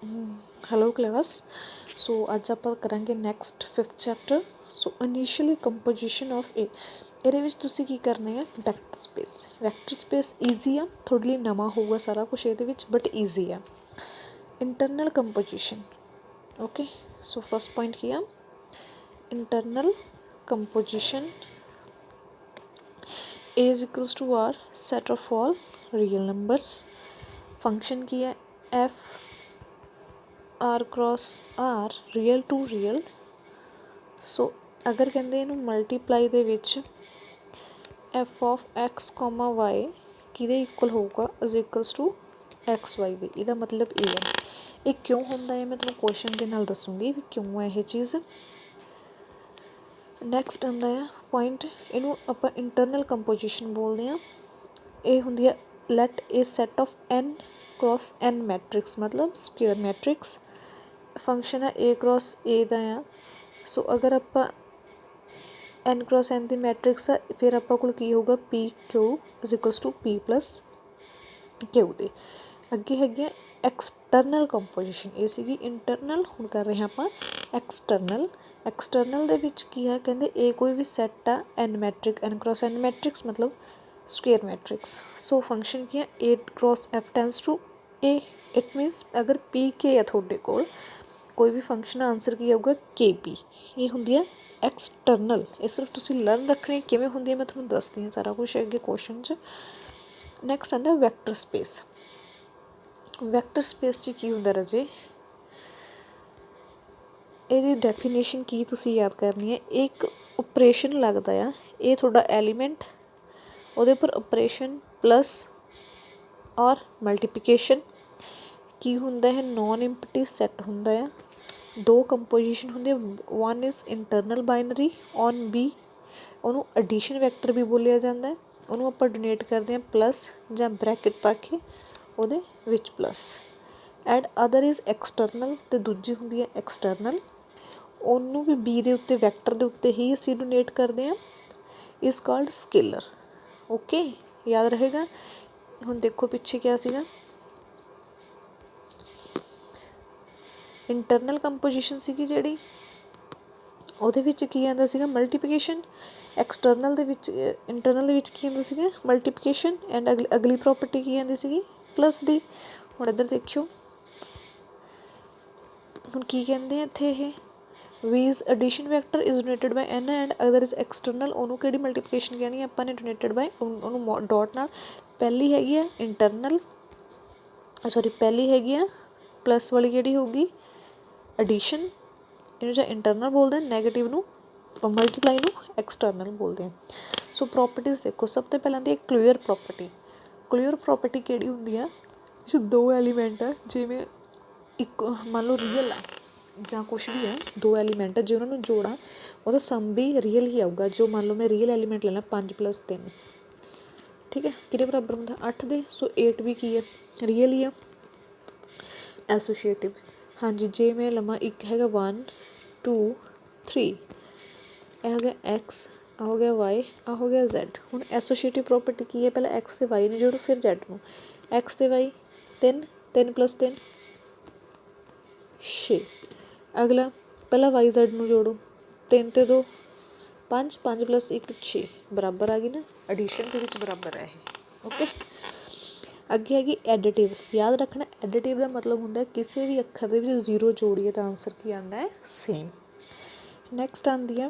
Hello class. सो अज आप करांगे next 5th chapter. So initially composition of a ਇਹਦੇ ਵਿੱਚ ਤੁਸੀਂ ਕੀ ਕਰਨਾ ਹੈ ਵੈਕਟਰ ਸਪੇਸ ਈਜ਼ੀ ਆ ਤੁਹਾਡੇ ਲਈ ਨਵਾਂ ਹੋਊਗਾ ਸਾਰਾ ਕੁਝ ਇਹਦੇ ਵਿੱਚ ਬਟ ਈਜ਼ੀ ਆ। Internal composition okay so first point ਕੀ ਆ internal composition A is equals to R set of all real numbers। Function की है F R cross R real to real. So अगर कहते इनू मल्टीप्लाई दे विच F of X comma Y किहदे इक्वल होगा is equals to X Y दे। इहदा मतलब ये है ये क्यों होंदा है मैं तुहानूं क्वेश्चन दे नाल दसूँगी भी क्यों है ये चीज़। नैक्सट आंदा है पॉइंट इनू आपां इंटरनल कंपोजिशन बोलते हैं। ये हुंदी है let A set of N cross N matrix मतलब स्क्वेयर मैट्रिक्स। फंक्शन है ए क्रॉस ए दा आ। सो अगर आपां एन क्रॉस एन दी मैट्रिक्स आ फिर आपां कोल की होगा P Q is equals to P plus Q दे। अगे हैगी एक्सटर्नल कंपोजिशन ये सीगी इंटरनल हुण कर रहे हैं आपां एक्सटर्नल। एक्सटर्नल दे विच की है कहंदे ए कोई भी सैट आ n matrix n cross N matrix मतलब स्क्वेयर मैट्रिक्स। सो फंक्शन की है A cross F tends to A. It means अगर पी के है थोड़े कोल कोई भी फंक्शन आंसर की आऊगा के पी। ये होंदी है एक्सटर्नल। ये सिर्फ तुसीं लर्न रखनी किवें होंदी है मैं तुहानूं दसदी हां सारा कुछ अगे क्वेश्चन च। नैक्सट आंदा वैक्टर स्पेस। वैक्टर स्पेस च की हुंदा राजे ਇਹਦੀ ਡੈਫੀਨੇਸ਼ਨ ਕੀ ਤੁਸੀਂ याद करनी है एक ऑपरेशन लगता है ये थोड़ा एलीमेंट ਉਹਦੇ पर ऑपरेशन प्लस और मल्टीप्लिकेशन की हुंदा है नॉन इंपटी सैट हुंदा है। दो कंपोजिशन होंगे one is internal binary on B ਉਹਨੂੰ एडिशन वैक्टर भी बोलिया जाता है। ਉਹਨੂੰ ਆਪਾਂ ਡੋਨੇਟ ਕਰਦੇ ਹਾਂ प्लस ਜਾਂ ब्रैकेट पा के ਉਹਦੇ ਵਿੱਚ plus. And other is external ਤੇ ਦੂਜੀ ਹੁੰਦੀ ਹੈ एक्सटर्नल ਉਹਨੂੰ भी बी ਦੇ ਉੱਤੇ ਵੈਕਟਰ ਦੇ ਉੱਤੇ ਹੀ ਅਸੀਂ ਡੋਨੇਟ ਕਰਦੇ ਹਾਂ इज़ कॉल्ड स्केलर। ओके याद रहेगा। ਹੁਣ देखो पिछे क्या ਸੀਗਾ इंटरनल कंपोजिशन सीगी जिहड़ी ਉਹਦੇ ਵਿੱਚ ਕੀ ਆਂਦਾ ਸੀਗਾ ਮਲਟੀਪਲੀਕੇਸ਼ਨ। एक्सटर्नल ਦੇ ਵਿੱਚ इंटरनल ਦੇ ਵਿੱਚ ਕੀ ਆਂਦਾ ਸੀਗਾ ਮਲਟੀਪਲੀਕੇਸ਼ਨ ਐਂਡ ਅਗਲੀ ਪ੍ਰੋਪਰਟੀ ਕੀ ਆਂਦੀ ਸੀਗੀ प्लस ਦੀ। ਹੁਣ ਇੱਧਰ ਦੇਖਿਓ ਹੁਣ ਕੀ ਕਹਿੰਦੇ ਆ ਇੱਥੇ ਇਹ ਵੀ is addition vector is donated by n and other is external ਉਹਨੂੰ ਕਿਹੜੀ ਮਲਟੀਪਲੀਕੇਸ਼ਨ ਕਹਿਣੀ ਆਪਾਂ ਨੇ ਡੋਨੇਟਡ ਬਾਈ ਉਹਨੂੰ ਡਾਟ ਨਾਲ। ਪਹਿਲੀ ਹੈਗੀ ਆ ਇੰਟਰਨਲ ਸੌਰੀ ਪਹਿਲੀ ਹੈਗੀ ਆ प्लस वाली ਕਿਹੜੀ ਹੋਊਗੀ एडिशन इन्हू जो इंटरनल बोलते हैं नैगेटिव नू मल्टीप्लाई नू एक्सटर्नल बोलते हैं। सो प्रॉपर्टीज़ देखो सब तो पहले आती है क्लीयर प्रॉपर्टी। क्लीयर प्रॉपर्टी केड़ी हुंदी है जो दो एलीमेंट है जिमें एक मान लो रियल है ਜਾਂ कुछ भी है दो एलीमेंट है जो उन्होंने जोड़ा वो सम भी रियल ही आऊगा। जो मान लो मैं रियल एलीमेंट लेना 5 + 3 ठीक है कि बराबर होंगे 8 दे। सो 8 भी की है रियल ही है एसोशिएटिव। हाँ जी जे मैं लवां एक हैगा 1 2 3 यह हो गया एक्स आ हो गया वाई आ हो गया जैड। हुण एसोशिएटिव प्रॉपर्टी की है पहले एक्स से वाई ने जोड़ो फिर जैड नूं एक्स से वाई 3 3 + 3 6। अगला पहला वाई जैड नूं जोड़ो 3 ते 2 5 5 + 1 6 बराबर आ गई ना एडिशन के विच बराबर है ये। ओके अगे हैगी एडिटिव। याद रखना एडिटिव का मतलब होंगे किसी भी अखर के जीरो जोड़िए तो आंसर की आता है सेम। नैक्सट आती है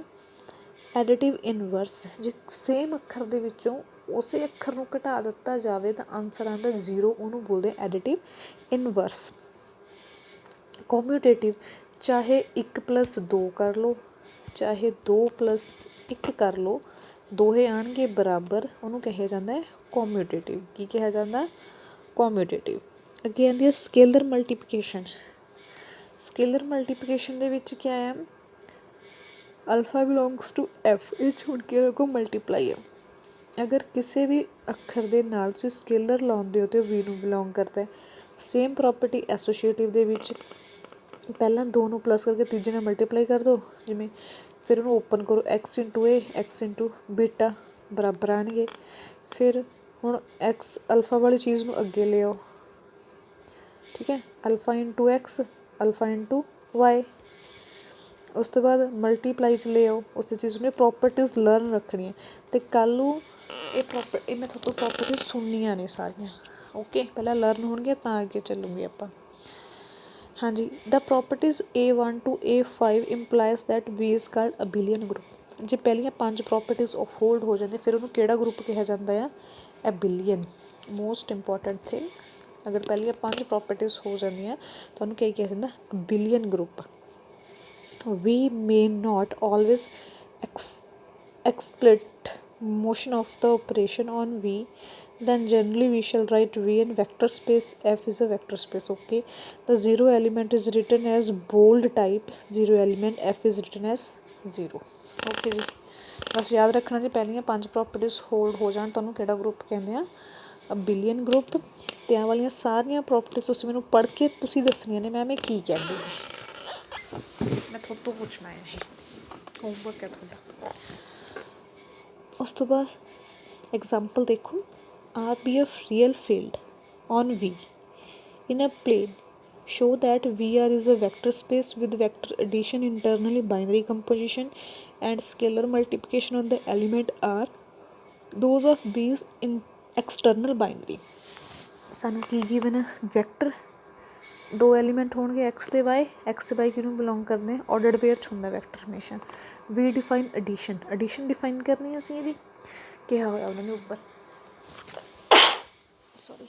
एडिटिव इनवर्स। जो सेम अखर के विचों उस अखर को घटा दिता जाए तो आंसर आता जीरो उन्होंने बोलते हैं एडिटिव इनवर्स। कॉम्यूटेटिव चाहे 1 + 2 कर लो चाहे 2 + 1 कर लो दोहे आएंगे बराबर उन्होंने कहा जाता है कॉम्यूटेटिव। की कहा जाता कॉम्यूटेटिव। अगे आती है स्केलर मल्टीप्लिकेशन। स्केलर मल्टीप्लिकेशन दे विच क्या है अल्फा बिलोंग्स टू एफ ये छुड़ के को मल्टीप्लाई है। अगर किसी भी अखर के नाल तुसीं स्केलर लाउंदे हो तो वी नूं बिलोंग करता है। सेम प्रॉपर्टी एसोशिएटिव दे विच पहला 2 नूं प्लस करके तीजे नाल मल्टीप्लाई कर दो जिमें फिर उन्होंने ओपन करो एक्स इंटू ए एक्स इंटू बीटा बराबर आएंगे। फिर हुण एक्स अल्फा वाली चीज़ नूं अगे ले आओ ठीक है, alpha into X alpha into Y. उस तो बाद मल्टीप्लाई च ले आओ उस चीज़ ने प्रॉपर्टीज़ लर्न रखनियां ते कल नूं ये मैं थोड़े तो प्रॉपर्टीज़ सुननियां ने सारियां। ओके, पहला लर्न होणगे तां अगे चलूंगे आपां। हाँ जी, the properties A1 to A5 implies that B is called abelian group. जे पहलियां 5 प्रॉपर्टीज़ होल्ड हो जाते फिर उन्होंने केड़ा ग्रुप कहा जाता है? Abelian. Most important thing, अगर पहलियां 5 प्रॉपर्टीज़ हो जांदियां तो उन्होंने क्या कहा जाता? Billion group. We may not always exploit motion of the operation on V, then generally we shall write V in vector space. F is a vector space. Okay, the zero element is written as bold type, zero element, F is written as 0. Okay जी, बस याद रखना जी पहलियां 5 properties hold हो जान तो किहड़ा group कहते हैं? A billion group. ते आ वालियां सारियां प्रॉपर्टीज़ तुसीं मैनूं पढ़ के तुसीं दसनियां ने मैम ये की कहंदी है। मैं थोड़े तो पूछना है, होमवर्क है थोड़ा। उस तो बाद एग्जाम्पल देखो, R be F real field on V in a plane show that V R is a vector space with vector addition internally binary composition and scalar multiplication on the element are those of bees in external binary. सानू की given है? Vector 2 element होणगे X ते Y किनू belong करते हैं? Ordered pair च हुंदा वैक्टर हमेशा। वी डिफाइन एडिशन डिफाइन करनी असीं इहदी क्या होया उन्होंने ऊपर सॉरी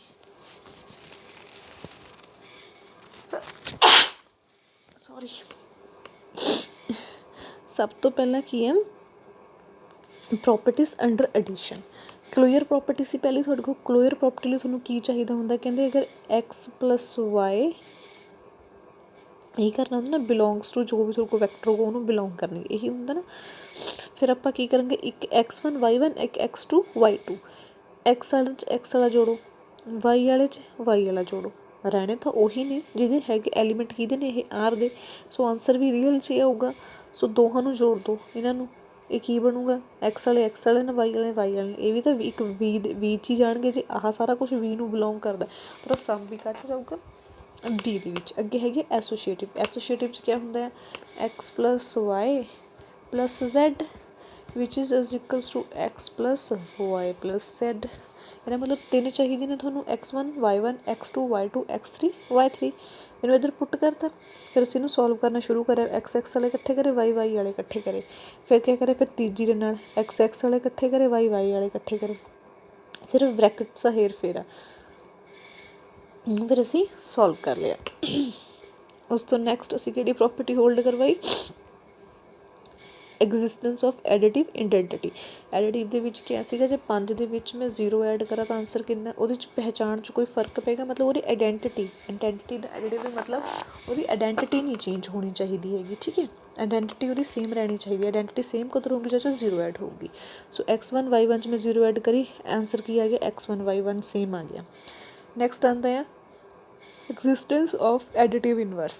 सब तो पहला की है properties under addition. Closure property सी पहले थोड़े को क्लोयर प्रॉपर्टी लिए थोड़ा की चाहिए होंगे? कहते अगर एक्स प्लस वाई यही करना होंगे ना, बिलोंग्स टू जो भी थोड़े को वैक्टर होगा उन्होंने बिलोंग करनी यही होंगे ना। फिर आप की करेंगे एक x1 y1 एक x2 y2, एक्स वाले एक्स वाला जोड़ो वाई वाले वाई वाला जोड़ो, रहने तो उही ने जिहदे है एलीमेंट किहदे ने ये आर दे। सो आंसर भी रियल च आऊगा। सो दोहां नूं जोड़ दो इन्हों ये की बनूगा? एक्स वाले ने वाई वाले ने, ये भी तो एक वी च ही जाएंगे जे आह सारा कुछ वी नूं बिलोंग करता पर सब भी कच जाऊगा बी दे विच। अगे है एसोशिएटिव च क्या होंदा है? X plus Y plus Z which is equals to X plus Y plus Z। ਇਹਦਾ मतलब 3 चाहिए ने ਤੁਹਾਨੂੰ x1 y1 x2 y2 x3 y3। ਇਹਨੂੰ ਇੱਧਰ ਪੁੱਟ ਕਰਤਾ, ਫਿਰ ਅਸੀਂ ਇਹਨੂੰ ਸੋਲਵ ਕਰਨਾ ਸ਼ੁਰੂ ਕਰਿਆ। x ਵਾਲੇ ਇਕੱਠੇ ਕਰੇ y ਵਾਲੇ ਇਕੱਠੇ ਕਰੇ, ਫਿਰ ਕੀ ਕਰੇ? ਫਿਰ ਤੀਜੀ ਦੇ ਨਾਲ x ਵਾਲੇ ਇਕੱਠੇ ਕਰੇ y ਵਾਲੇ ਇਕੱਠੇ ਕਰੇ, ਸਿਰਫ ਬ੍ਰੈਕਟਸ ਦਾ ਹੇਰ ਫੇਰ ਆ। ਇਹਨੂੰ ਫਿਰ ਅਸੀਂ ਸੋਲਵ ਕਰ ਲਿਆ। ਉਸ ਤੋਂ ਨੈਕਸਟ ਅਸੀਂ ਕਿਹੜੀ ਪ੍ਰੋਪਰਟੀ ਹੋਲਡ ਕਰਵਾਈ? Existence of additive identity. Additive ਦੇ ਵਿੱਚ क्या ਸੀਗਾ? ਜੇ 5 ਦੇ ਵਿੱਚ मैं 0 ਐਡ ਕਰਾਂ ਤਾਂ ਆਨਸਰ ਕਿੰਨਾ? ਉਹਦੇ 'ਚ ਪਹਿਚਾਣ 'ਚ ਕੋਈ ਫਰਕ ਪਏਗਾ? ਮਤਲਬ ਉਹਦੀ ਆਈਡੈਂਟੀਟੀ ਦਾ ਐਡੀਟਿਵ ਦਾ ਮਤਲਬ ਉਹਦੀ ਆਈਡੈਂਟੀਟੀ ਨਹੀਂ ਚੇਂਜ ਹੋਣੀ ਚਾਹੀਦੀ ਹੈਗੀ। ਠੀਕ ਹੈ, ਆਈਡੈਂਟੀਟੀ ਉਹਦੀ ਸੇਮ ਰਹਿਣੀ ਚਾਹੀਦੀ ਹੈ। ਆਈਡੈਂਟੀਟੀ ਸੇਮ ਕਦੋਂ ਹੋਊਗੀ? ਜਦੋਂ 0 ਐਡ ਹੋਊਗੀ। ਸੋ x1 y1 'ਚ ਮੈਂ 0 ਐਡ ਕਰੀ, ਆਨਸਰ ਕੀ ਆ ਗਿਆ? x1 y1 ਸੇਮ ਆ ਗਿਆ। ਨੈਕਸਟ ਆਉਂਦਾ ਆ existence of additive inverse.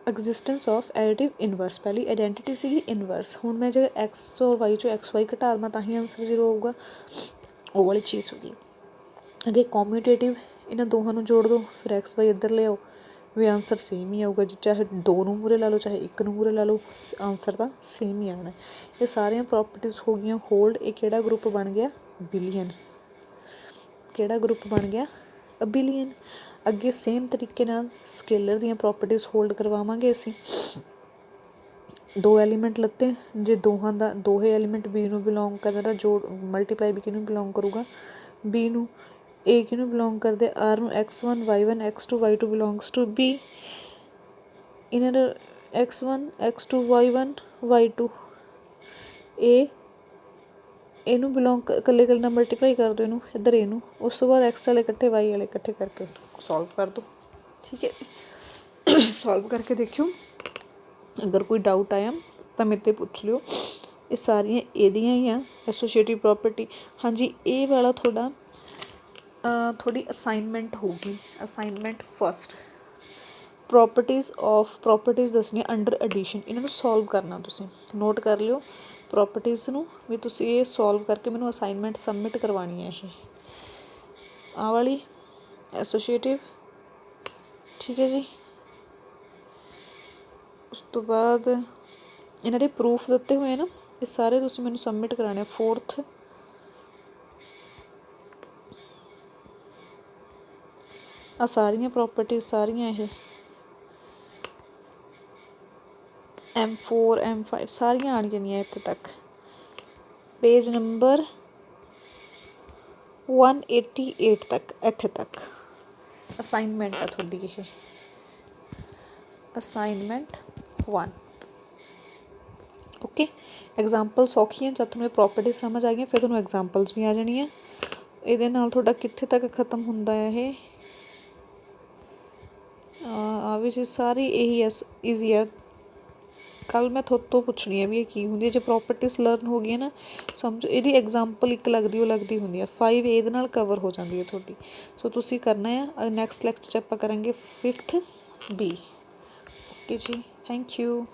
Existence of additive inverse पहली आइडेंटिटी सी इनवर्स। हुण मैं जो एक्स और वाई चो एक्स वाई घटा लवां तां ही आंसर 0 होगा, वो वाली चीज़ होगी। अगे कॉम्यूटेटिव, इन्हां दोहां नूं जोड़ दो, फिर एक्स वाई इधर ले आओ, भी आंसर सेम ही आऊगा। चाहे 2 नूं मूरे ला लो चाहे 1 नूं मूरे ला लो, आंसर तां सेम ही आना। ये सारियां प्रॉपर्टीज़ हो गई होल्ड। ये किहड़ा ग्रुप बन गया? बिलियन। किहड़ा ग्रुप बन गया? A billion. अगे सेम तरीके नाल स्केलर दी प्रॉपर्टीज़ होल्ड करवावांगे असीं। 2 एलीमेंट लत्ते, जे दोहां दा दोहे एलीमेंट बी नूं बिलोंग करदा, जोड़ मल्टीप्लाई बी किनूं बिलोंग करूगा? बी नूं। ए किनूं बिलोंग करदे? आर नूं। x1 y1 x2 y2 belongs to be. इन्हां दा x1 x2 y1 y2 ए ਇਹਨੂੰ ਬਿਲੋਂਗ ਇਕੱਲੇ ਇਕੱਲੇ ਨਾਲ ਮਲਟੀਪਲਾਈ ਕਰ ਦਿਓ ਇਹਨੂੰ ਇੱਧਰ ਇਹਨੂੰ। ਉਸ ਤੋਂ ਬਾਅਦ ਐਕਸ ਵਾਲੇ ਇਕੱਠੇ ਵਾਈ ਵਾਲੇ ਇਕੱਠੇ ਕਰਕੇ ਸੋਲਵ ਕਰ ਦਿਓ। ਠੀਕ ਹੈ, ਸੋਲਵ ਕਰਕੇ ਦੇਖਿਓ। ਅਗਰ ਕੋਈ ਡਾਊਟ ਆਇਆ ਤਾਂ ਮੇਰੇ ਤੋਂ ਪੁੱਛ ਲਿਓ। ਇਹ ਸਾਰੀਆਂ ਇਹਦੀਆਂ ਹੀ ਆ ਐਸੋਸ਼ੀਏਟਿਵ ਪ੍ਰੋਪਰਟੀ। ਹਾਂਜੀ, ਇਹ ਵਾਲਾ ਤੁਹਾਡੀ ਅਸਾਈਨਮੈਂਟ ਹੋਊਗੀ। ਅਸਾਈਨਮੈਂਟ ਫਸਟ ਪ੍ਰੋਪਰਟੀਜ਼ ਦੱਸਣੀਆਂ ਅੰਡਰ ਐਡੀਸ਼ਨ। ਇਹਨਾਂ ਨੂੰ ਸੋਲਵ ਕਰਨਾ, ਤੁਸੀਂ ਨੋਟ ਕਰ ਲਿਓ ਪ੍ਰੋਪਰਟੀਜ਼ ਨੂੰ ਵੀ। ਤੁਸੀਂ ਇਹ ਸੋਲਵ ਕਰਕੇ ਮੈਨੂੰ ਅਸਾਈਨਮੈਂਟ ਸਬਮਿਟ ਕਰਵਾਉਣੀ ਹੈ। ਇਹ ਆਹ ਵਾਲੀ ਐਸੋਸ਼ੀਏਟਿਵ ठीक है जी। उस तो बाद इन्होंने प्रूफ दिते हुए ना, ये सारे तुसीं मैनूं सबमिट कराने। 4th आ सारियां प्रॉपर्टीज सारियां ये M4 M5 सारियां आण जानियां इत्थे तक। पेज नंबर 188 तक, इत्थे तक असाइनमेंट है थोड़ी। ये असाइनमेंट 1 ओके। एग्जाम्पल सौखियां जब तुम्हें प्रॉपर्टी समझ आ गई फिर तुम्हें एग्जाम्पल्स भी आ जानी है। ਇਹਦੇ ਨਾਲ ਤੁਹਾਡਾ ਕਿੱਥੇ ਤੱਕ ख़त्म ਹੁੰਦਾ ਹੈ ਇਹ ਆ ਵੀ ਚੀਜ਼ ਸਾਰੀ ਇਹੀ ਹੈ ਈਜ਼ੀ ਹੈ। ਕੱਲ੍ਹ ਮੈਂ ਤੁਹਾਡੇ ਤੋਂ ਪੁੱਛਣੀ ਹੈ ਵੀ ਇਹ ਕੀ ਹੁੰਦੀ ਹੈ। ਜੇ ਪ੍ਰੋਪਰਟੀਜ਼ ਲਰਨ ਹੋ ਗਈਆਂ ਨਾ ਸਮਝੋ ਇਹਦੀ ਐਗਜ਼ਾਮਪਲ ਇੱਕ ਲੱਗਦੀ ਉਹ ਲੱਗਦੀ ਹੁੰਦੀ ਹੈ। 5 ਇਹਦੇ ਨਾਲ ਕਵਰ ਹੋ ਜਾਂਦੀ ਹੈ ਤੁਹਾਡੀ। ਸੋ ਤੁਸੀਂ ਕਰਨਾ ਆ। ਨੈਕਸਟ ਲੈਕਚਰ 'ਚ ਆਪਾਂ ਕਰਾਂਗੇ 5th B। ਓਕੇ ਜੀ, ਥੈਂਕ ਯੂ।